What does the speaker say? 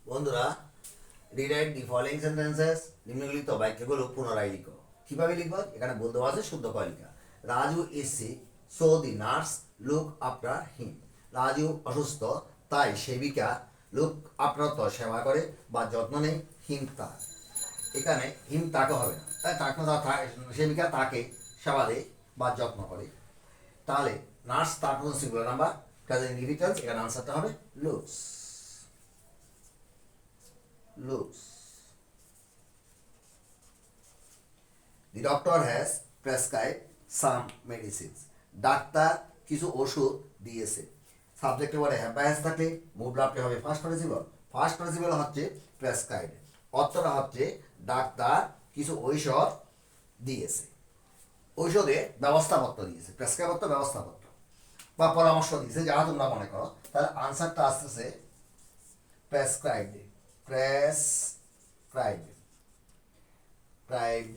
বন্ধুরা, rewrite the following sentences. নিম্নলিখিত বাক্যগুলো পুনরায় লিখো। কিভাবে লিখবো? এখানে বলতে আছে শুদ্ধ করে লিখা। Raju is sick, so the nurse look after him. Raju অসুস্থ, তাই সেবিকা লুক আফটার সেবা করে বা যত্ন নেই হিম তার। এখানে হিম তাকে হবে না, তাই তাকে সেবিকা তাকে সেবা দেয় বা যত্ন করে। তাহলে নার্স তার প্রথম সিঙ্গুলার নাম্বার প্রেজেন্ট ইন্ডিভিজুয়ালস, এখানে আনসারটা হবে looks. looks. The doctor has prescribed some medicines. Doctor কিছু ওষুধ দিয়েছে। সাবজেক্টের পরে হ্যাভ বাই হ্যাজ থাকলে মুভ লাভটি হবে ফার্স্ট পার্টিসিপল। ফার্স্ট পার্টিসিপল হচ্ছে প্রেসক্রাইব, অর্থটা হচ্ছে ডাক্তার কিছু ঔষধ দিয়েছে। ঔষধের ব্যবস্থাপত্র দিয়েছে, প্রেসক্রাইব অর্থ ব্যবস্থাপত্র বা পরামর্শ দিয়েছে, যারা তোমরা মনে করো। তাহলে আনসারটা আসতেছে প্রেসক্রাইব, প্রেসক্রাইব, প্রাইড